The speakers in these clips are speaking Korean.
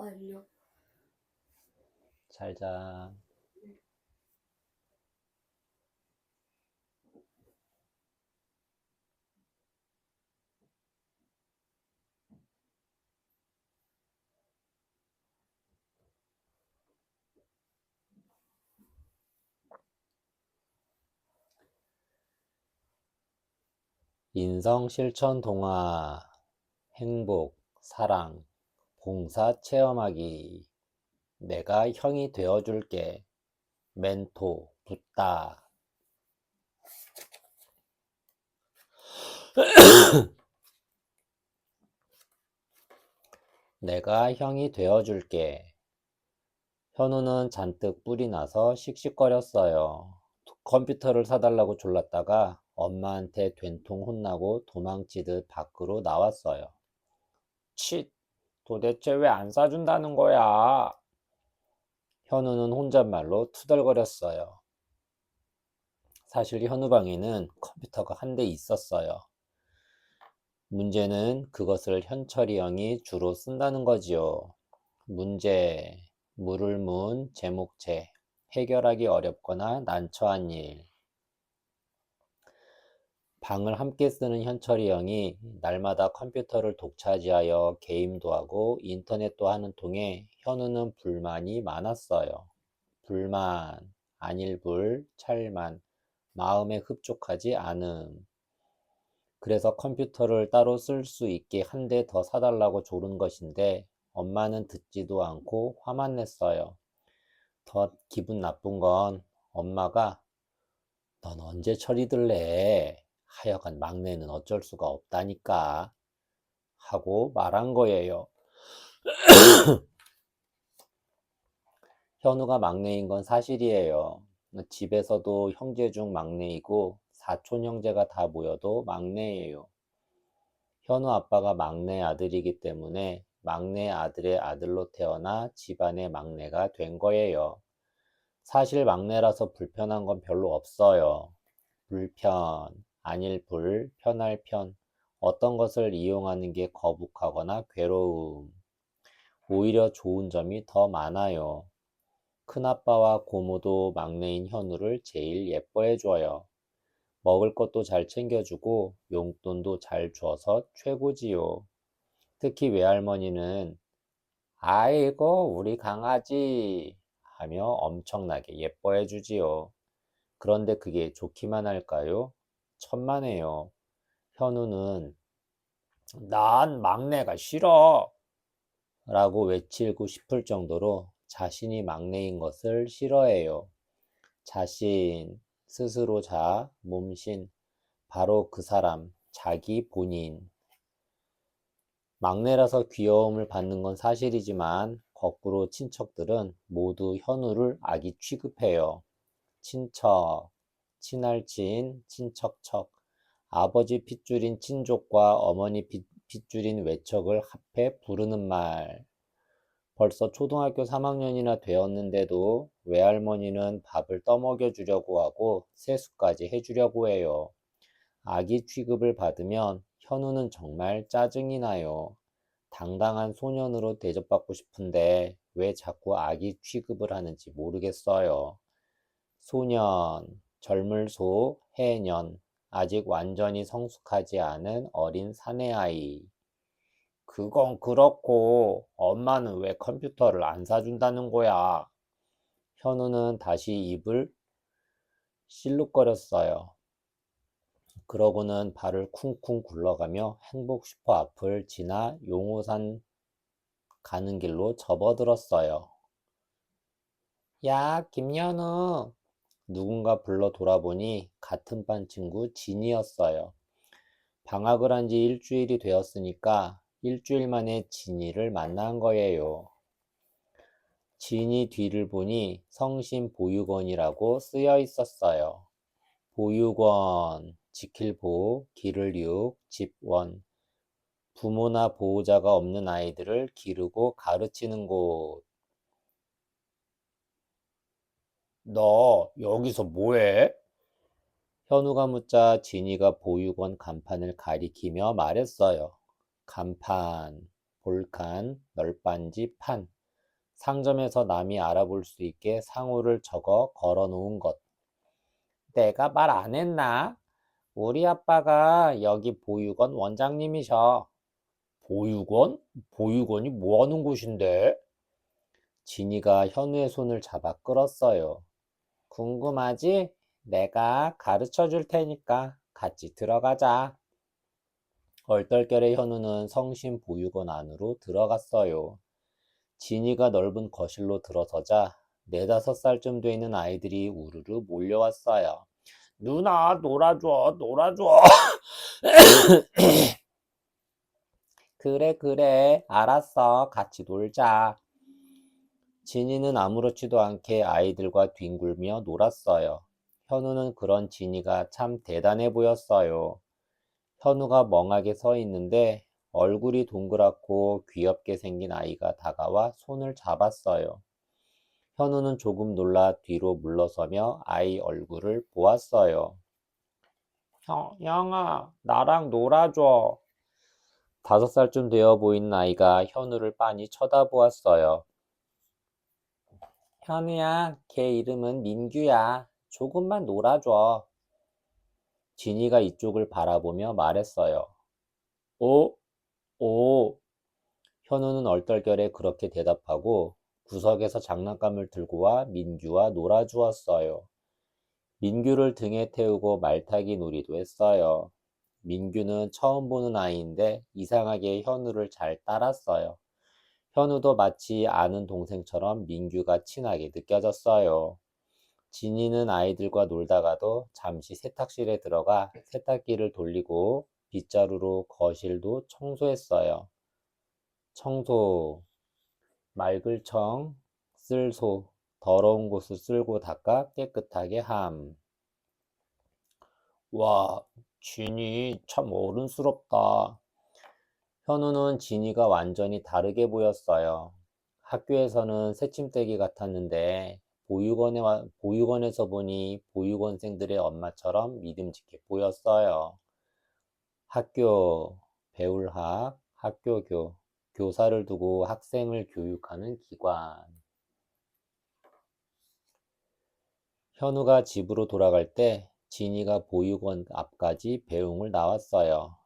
안녕. 잘 자. 인성 실천 동화, 행복, 사랑, 봉사 체험하기. 내가 형이 되어줄게. 멘토, 붓다. 내가 형이 되어줄게. 현우는 잔뜩 뿔이 나서 씩씩거렸어요. 컴퓨터를 사달라고 졸랐다가 엄마한테 된통 혼나고 도망치듯 밖으로 나왔어요. 칫! 도대체 왜 안 사준다는 거야? 현우는 혼잣말로 투덜거렸어요. 사실 현우 방에는 컴퓨터가 한 대 있었어요. 문제는 그것을 현철이 형이 주로 쓴다는 거지요. 문제, 물을 문, 제목체, 해결하기 어렵거나 난처한 일. 방을 함께 쓰는 현철이 형이 날마다 컴퓨터를 독차지하여 게임도 하고 인터넷도 하는 통에 현우는 불만이 많았어요. 불만, 안일불, 찰만, 마음에 흡족하지 않음. 그래서 컴퓨터를 따로 쓸 수 있게 한 대 더 사달라고 조른 것인데 엄마는 듣지도 않고 화만 냈어요. 더 기분 나쁜 건 엄마가 넌 언제 철이 들래? 하여간 막내는 어쩔 수가 없다니까 하고 말한 거예요. 현우가 막내인 건 사실이에요. 집에서도 형제 중 막내이고 사촌 형제가 다 모여도 막내예요. 현우 아빠가 막내 아들이기 때문에 막내 아들의 아들로 태어나 집안의 막내가 된 거예요. 사실 막내라서 불편한 건 별로 없어요. 불편, 아닐 불, 편할 편, 어떤 것을 이용하는 게 거북하거나 괴로움, 오히려 좋은 점이 더 많아요. 큰아빠와 고모도 막내인 현우를 제일 예뻐해줘요. 먹을 것도 잘 챙겨주고 용돈도 잘 줘서 최고지요. 특히 외할머니는 아이고 우리 강아지 하며 엄청나게 예뻐해주지요. 그런데 그게 좋기만 할까요? 천만에요. 현우는 난 막내가 싫어 라고 외치고 싶을 정도로 자신이 막내인 것을 싫어해요. 자신, 스스로 자, 몸신, 바로 그 사람, 자기 본인. 막내라서 귀여움을 받는 건 사실이지만 거꾸로 친척들은 모두 현우를 아기 취급해요. 친척, 친할친, 친척척, 아버지 핏줄인 친족과 어머니 핏줄인 외척을 합해 부르는 말. 벌써 초등학교 3학년이나 되었는데도 외할머니는 밥을 떠먹여 주려고 하고 세수까지 해주려고 해요. 아기 취급을 받으면 현우는 정말 짜증이 나요. 당당한 소년으로 대접받고 싶은데 왜 자꾸 아기 취급을 하는지 모르겠어요. 소년, 젊을소, 해년, 아직 완전히 성숙하지 않은 어린 사내아이. 그건 그렇고 엄마는 왜 컴퓨터를 안 사준다는 거야? 현우는 다시 입을 실룩거렸어요. 그러고는 발을 쿵쿵 굴러가며 행복슈퍼 앞을 지나 용호산 가는 길로 접어들었어요. 야, 김현우. 누군가 불러 돌아보니 같은 반 친구 진이었어요. 방학을 한 지 일주일이 되었으니까 일주일 만에 진이를 만난 거예요. 진이 뒤를 보니 성심 보육원이라고 쓰여 있었어요. 보육원, 지킬 보, 기를 육, 집원. 부모나 보호자가 없는 아이들을 기르고 가르치는 곳. 너 여기서 뭐해? 현우가 묻자 진이가 보육원 간판을 가리키며 말했어요. 간판, 볼칸, 널빤지, 판. 상점에서 남이 알아볼 수 있게 상호를 적어 걸어 놓은 것. 내가 말 안 했나? 우리 아빠가 여기 보육원 원장님이셔. 보육원? 보육원이 뭐 하는 곳인데? 진이가 현우의 손을 잡아 끌었어요. 궁금하지? 내가 가르쳐 줄 테니까 같이 들어가자. 얼떨결에 현우는 성심 보육원 안으로 들어갔어요. 진이가 넓은 거실로 들어서자 네다섯 살쯤 되는 아이들이 우르르 몰려왔어요. 누나, 놀아줘, 놀아줘. 그래, 그래. 알았어. 같이 놀자. 진이는 아무렇지도 않게 아이들과 뒹굴며 놀았어요. 현우는 그런 진이가 참 대단해 보였어요. 현우가 멍하게 서 있는데 얼굴이 동그랗고 귀엽게 생긴 아이가 다가와 손을 잡았어요. 현우는 조금 놀라 뒤로 물러서며 아이 얼굴을 보았어요. 형아, 나랑 놀아줘. 5살쯤 되어 보이는 아이가 현우를 빤히 쳐다보았어요. 현우야, 걔 이름은 민규야. 조금만 놀아줘. 진이가 이쪽을 바라보며 말했어요. 오, 오. 현우는 얼떨결에 그렇게 대답하고 구석에서 장난감을 들고 와 민규와 놀아주었어요. 민규를 등에 태우고 말타기 놀이도 했어요. 민규는 처음 보는 아이인데 이상하게 현우를 잘 따랐어요. 현우도 마치 아는 동생처럼 민규가 친하게 느껴졌어요. 진이는 아이들과 놀다가도 잠시 세탁실에 들어가 세탁기를 돌리고 빗자루로 거실도 청소했어요. 청소, 맑을 청, 쓸소, 더러운 곳을 쓸고 닦아 깨끗하게 함. 와, 진이 참 어른스럽다. 현우는 진이가 완전히 다르게 보였어요. 학교에서는 새침대기 같았는데 보육원에서 보니 보육원생들의 엄마처럼 믿음직해 보였어요. 학교, 배울학, 학교교, 교사를 두고 학생을 교육하는 기관. 현우가 집으로 돌아갈 때 진이가 보육원 앞까지 배웅을 나왔어요.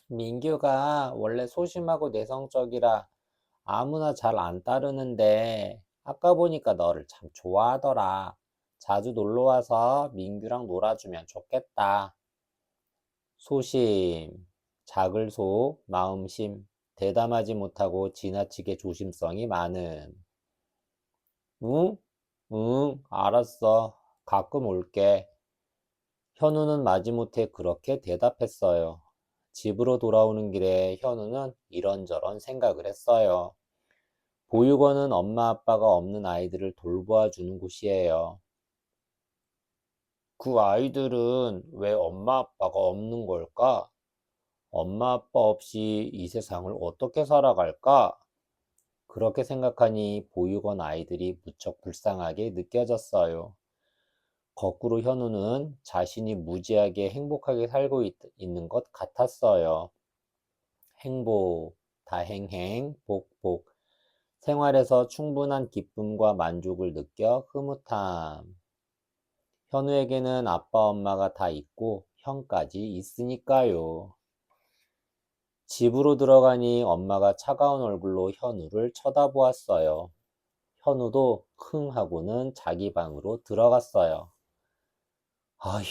민규가 원래 소심하고 내성적이라 아무나 잘 안 따르는데 아까 보니까 너를 참 좋아하더라. 자주 놀러 와서 민규랑 놀아주면 좋겠다. 소심, 작을 소, 마음심, 대담하지 못하고 지나치게 조심성이 많은. 응? 응, 알았어. 가끔 올게. 현우는 마지못해 그렇게 대답했어요. 집으로 돌아오는 길에 현우는 이런저런 생각을 했어요. 보육원은 엄마 아빠가 없는 아이들을 돌보아 주는 곳이에요. 그 아이들은 왜 엄마 아빠가 없는 걸까? 엄마 아빠 없이 이 세상을 어떻게 살아갈까? 그렇게 생각하니 보육원 아이들이 무척 불쌍하게 느껴졌어요. 거꾸로 현우는 자신이 무지하게 행복하게 살고 있는 것 같았어요. 행복, 다행행, 복복. 생활에서 충분한 기쁨과 만족을 느껴 흐뭇함. 현우에게는 아빠 엄마가 다 있고 형까지 있으니까요. 집으로 들어가니 엄마가 차가운 얼굴로 현우를 쳐다보았어요. 현우도 흥 하고는 자기 방으로 들어갔어요. 아휴,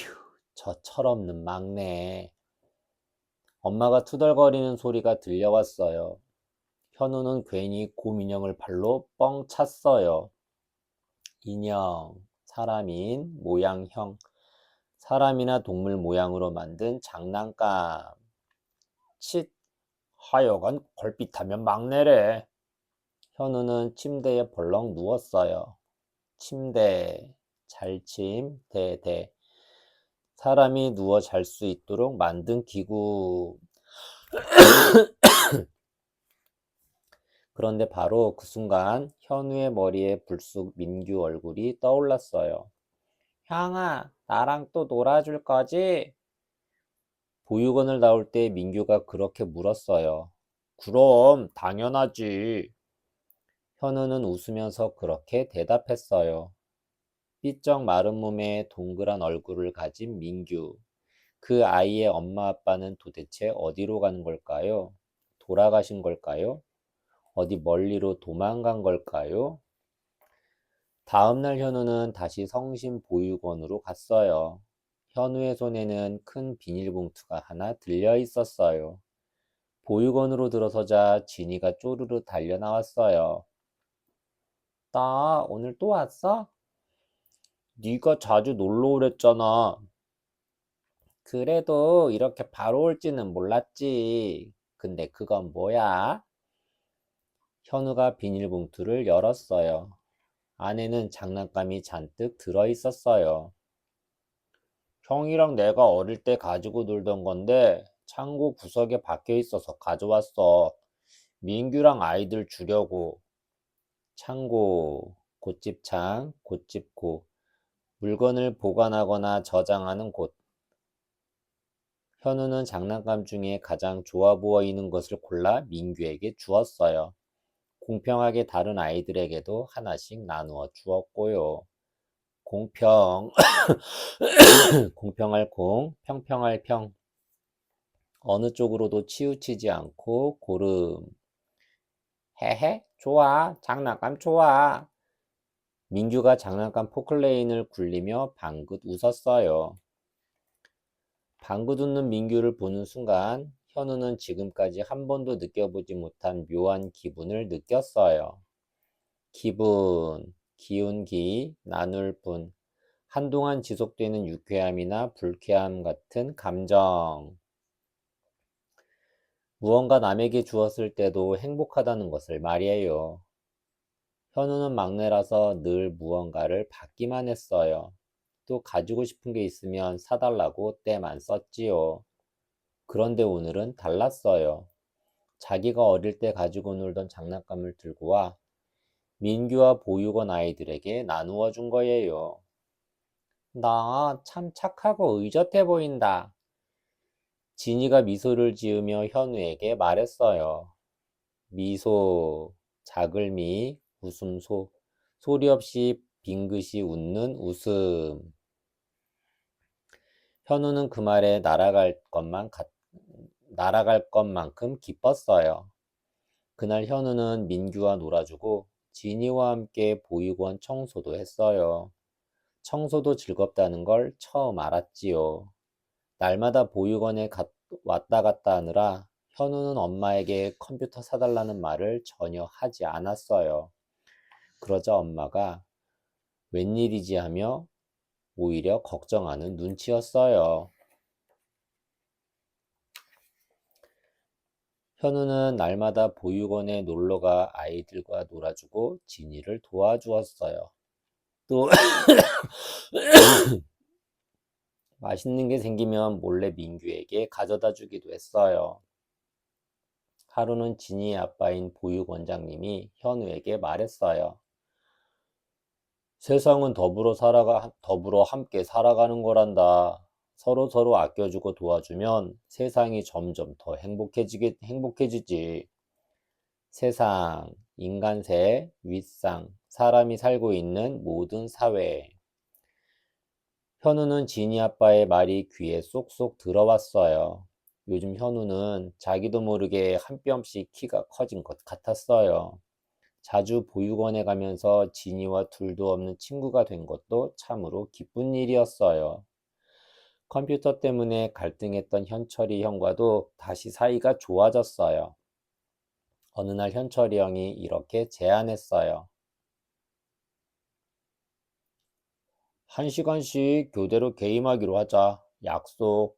저 철없는 막내. 엄마가 투덜거리는 소리가 들려왔어요. 현우는 괜히 곰 인형을 발로 뻥 찼어요. 인형, 사람인, 모양형, 사람이나 동물 모양으로 만든 장난감. 칫, 하여간 걸핏하면 막내래. 현우는 침대에 벌렁 누웠어요. 침대, 잘침, 대대. 사람이 누워 잘 수 있도록 만든 기구. 그런데 바로 그 순간 현우의 머리에 불쑥 민규 얼굴이 떠올랐어요. 형아, 나랑 또 놀아줄 거지? 보육원을 나올 때 민규가 그렇게 물었어요. 그럼 당연하지. 현우는 웃으면서 그렇게 대답했어요. 삐쩍 마른 몸에 동그란 얼굴을 가진 민규. 그 아이의 엄마 아빠는 도대체 어디로 가는 걸까요? 돌아가신 걸까요? 어디 멀리로 도망간 걸까요? 다음날 현우는 다시 성심보육원으로 갔어요. 현우의 손에는 큰 비닐봉투가 하나 들려 있었어요. 보육원으로 들어서자 진이가 쪼르르 달려 나왔어요. 나 오늘 또 왔어? 네가 자주 놀러 오랬잖아. 그래도 이렇게 바로 올지는 몰랐지. 근데 그건 뭐야? 현우가 비닐봉투를 열었어요. 안에는 장난감이 잔뜩 들어 있었어요. 형이랑 내가 어릴 때 가지고 놀던 건데 창고 구석에 박혀 있어서 가져왔어. 민규랑 아이들 주려고. 창고, 곶집창, 곶집고. 물건을 보관하거나 저장하는 곳. 현우는 장난감 중에 가장 좋아 보이는 것을 골라 민규에게 주었어요. 공평하게 다른 아이들에게도 하나씩 나누어 주었고요. 공평, 공평할 공, 평평할 평. 어느 쪽으로도 치우치지 않고 고름. 헤헤, 좋아. 장난감 좋아. 민규가 장난감 포클레인을 굴리며 방긋 웃었어요. 방긋 웃는 민규를 보는 순간 현우는 지금까지 한 번도 느껴보지 못한 묘한 기분을 느꼈어요. 기분, 기운기, 나눌 뿐. 한동안 지속되는 유쾌함이나 불쾌함 같은 감정. 무언가 남에게 주었을 때도 행복하다는 것을 말이에요. 현우는 막내라서 늘 무언가를 받기만 했어요. 또 가지고 싶은 게 있으면 사달라고 때만 썼지요. 그런데 오늘은 달랐어요. 자기가 어릴 때 가지고 놀던 장난감을 들고 와 민규와 보육원 아이들에게 나누어 준 거예요. 나 참 착하고 의젓해 보인다. 진이가 미소를 지으며 현우에게 말했어요. 미소, 자글미, 웃음소, 소리 없이 빙긋이 웃는 웃음. 현우는 그 말에 날아갈 것만큼 기뻤어요. 그날 현우는 민규와 놀아주고 진이와 함께 보육원 청소도 했어요. 청소도 즐겁다는 걸 처음 알았지요. 날마다 보육원에 왔다 갔다 하느라 현우는 엄마에게 컴퓨터 사달라는 말을 전혀 하지 않았어요. 그러자 엄마가 웬일이지 하며 오히려 걱정하는 눈치였어요. 현우는 날마다 보육원에 놀러가 아이들과 놀아주고 진이를 도와주었어요. 또 맛있는 게 생기면 몰래 민규에게 가져다 주기도 했어요. 하루는 진이의 아빠인 보육원장님이 현우에게 말했어요. 세상은 더불어 함께 살아가는 거란다. 서로 아껴주고 도와주면 세상이 점점 더 행복해지지. 세상, 인간세, 윗상, 사람이 살고 있는 모든 사회. 현우는 진이 아빠의 말이 귀에 쏙쏙 들어왔어요. 요즘 현우는 자기도 모르게 한 뼘씩 키가 커진 것 같았어요. 자주 보육원에 가면서 진이와 둘도 없는 친구가 된 것도 참으로 기쁜 일이었어요. 컴퓨터 때문에 갈등했던 현철이 형과도 다시 사이가 좋아졌어요. 어느 날 현철이 형이 이렇게 제안했어요. 1시간씩 교대로 게임하기로 하자. 약속.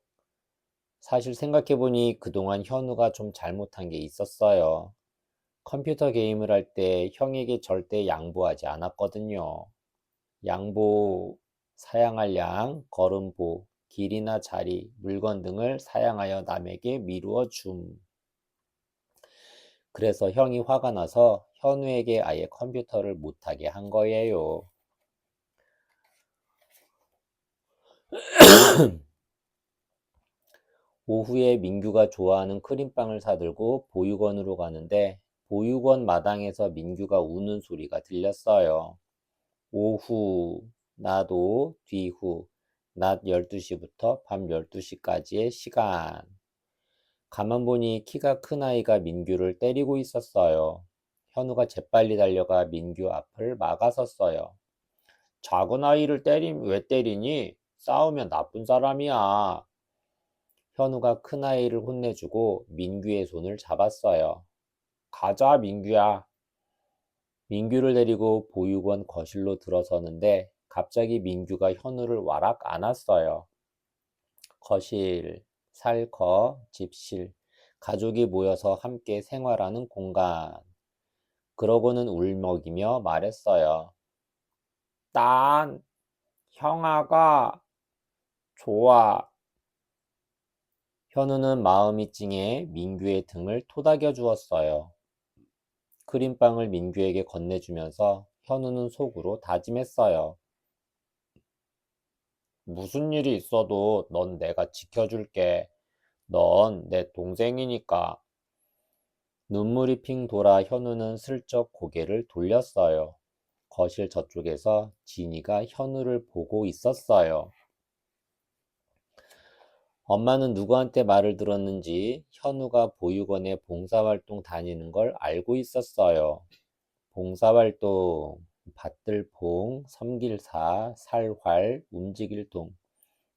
사실 생각해보니 그동안 현우가 좀 잘못한 게 있었어요. 컴퓨터 게임을 할 때 형에게 절대 양보하지 않았거든요. 양보, 사양할 양, 걸음보, 길이나 자리, 물건 등을 사양하여 남에게 미루어 줌. 그래서 형이 화가 나서 현우에게 아예 컴퓨터를 못하게 한 거예요. 오후에 민규가 좋아하는 크림빵을 사들고 보육원으로 가는데 보육원 마당에서 민규가 우는 소리가 들렸어요. 오후, 낮 오후, 뒤후, 낮 12시부터 밤 12시까지의 시간. 가만 보니 키가 큰 아이가 민규를 때리고 있었어요. 현우가 재빨리 달려가 민규 앞을 막아섰어요. 작은 아이를 왜 때리니? 싸우면 나쁜 사람이야. 현우가 큰 아이를 혼내주고 민규의 손을 잡았어요. 가자, 민규야. 민규를 데리고 보육원 거실로 들어서는데 갑자기 민규가 현우를 와락 안았어요. 거실, 살커, 집실, 가족이 모여서 함께 생활하는 공간. 그러고는 울먹이며 말했어요. 난 형아가 좋아. 현우는 마음이 찡해 민규의 등을 토닥여 주었어요. 크림빵을 민규에게 건네주면서 현우는 속으로 다짐했어요. 무슨 일이 있어도 넌 내가 지켜줄게. 넌 내 동생이니까. 눈물이 핑 돌아 현우는 슬쩍 고개를 돌렸어요. 거실 저쪽에서 진이가 현우를 보고 있었어요. 엄마는 누구한테 말을 들었는지 현우가 보육원에 봉사활동 다니는 걸 알고 있었어요. 봉사활동, 밭들봉, 섬길사, 살활, 움직일동.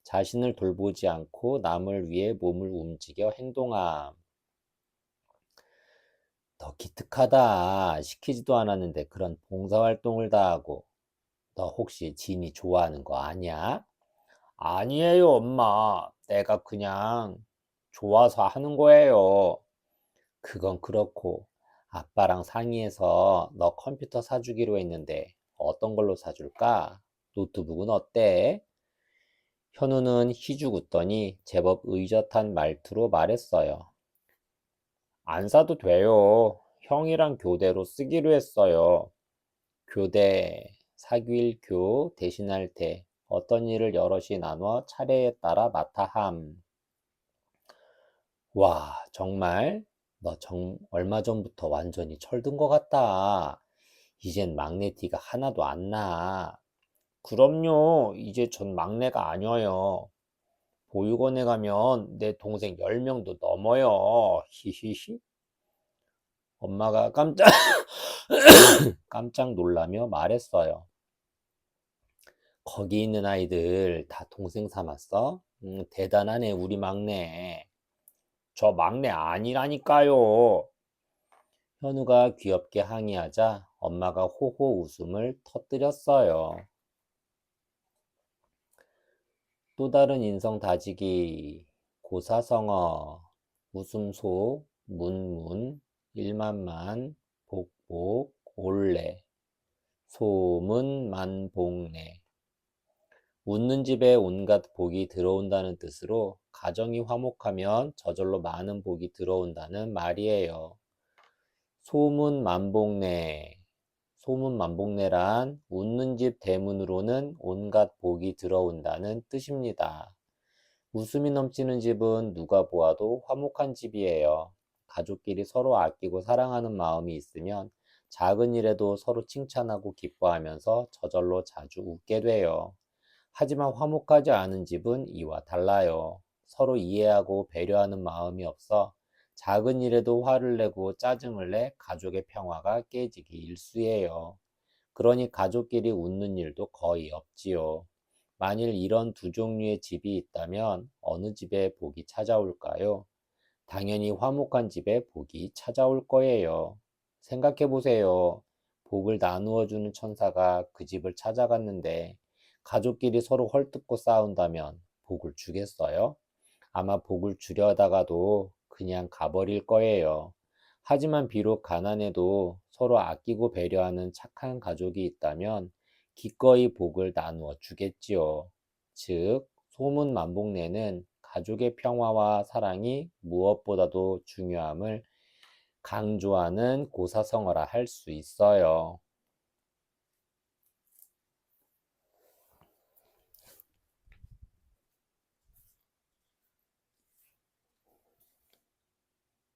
자신을 돌보지 않고 남을 위해 몸을 움직여 행동함. 너 기특하다. 시키지도 않았는데 그런 봉사활동을 다 하고. 너 혹시 진이 좋아하는 거 아니야? 아니에요, 엄마. 내가 그냥 좋아서 하는 거예요. 그건 그렇고, 아빠랑 상의해서 너 컴퓨터 사주기로 했는데 어떤 걸로 사줄까? 노트북은 어때? 현우는 희죽 웃더니 제법 의젓한 말투로 말했어요. 안 사도 돼요. 형이랑 교대로 쓰기로 했어요. 교대, 사귈 교, 대신할 때 어떤 일을 여럿이 나눠 차례에 따라 맡아 함. 와, 정말? 너 얼마 전부터 완전히 철든 것 같다. 이젠 막내 티가 하나도 안 나. 그럼요. 이제 전 막내가 아니어요. 보육원에 가면 내 동생 10명도 넘어요. 히히히. 엄마가 깜짝 놀라며 말했어요. 거기 있는 아이들 다 동생 삼았어? 대단하네, 우리 막내. 저 막내 아니라니까요. 현우가 귀엽게 항의하자 엄마가 호호 웃음을 터뜨렸어요. 또 다른 인성 다지기, 고사성어, 웃음소, 문문, 일만만, 복복, 올레, 소문만복내. 웃는 집에 온갖 복이 들어온다는 뜻으로 가정이 화목하면 저절로 많은 복이 들어온다는 말이에요. 소문만복내. 소문만복내란 웃는 집 대문으로는 온갖 복이 들어온다는 뜻입니다. 웃음이 넘치는 집은 누가 보아도 화목한 집이에요. 가족끼리 서로 아끼고 사랑하는 마음이 있으면 작은 일에도 서로 칭찬하고 기뻐하면서 저절로 자주 웃게 돼요. 하지만 화목하지 않은 집은 이와 달라요. 서로 이해하고 배려하는 마음이 없어 작은 일에도 화를 내고 짜증을 내 가족의 평화가 깨지기 일쑤예요. 그러니 가족끼리 웃는 일도 거의 없지요. 만일 이런 두 종류의 집이 있다면 어느 집에 복이 찾아올까요? 당연히 화목한 집에 복이 찾아올 거예요. 생각해 보세요. 복을 나누어 주는 천사가 그 집을 찾아갔는데 가족끼리 서로 헐뜯고 싸운다면 복을 주겠어요? 아마 복을 주려다가도 그냥 가버릴 거예요. 하지만 비록 가난해도 서로 아끼고 배려하는 착한 가족이 있다면 기꺼이 복을 나누어 주겠지요. 즉, 소문만복내는 가족의 평화와 사랑이 무엇보다도 중요함을 강조하는 고사성어라 할 수 있어요.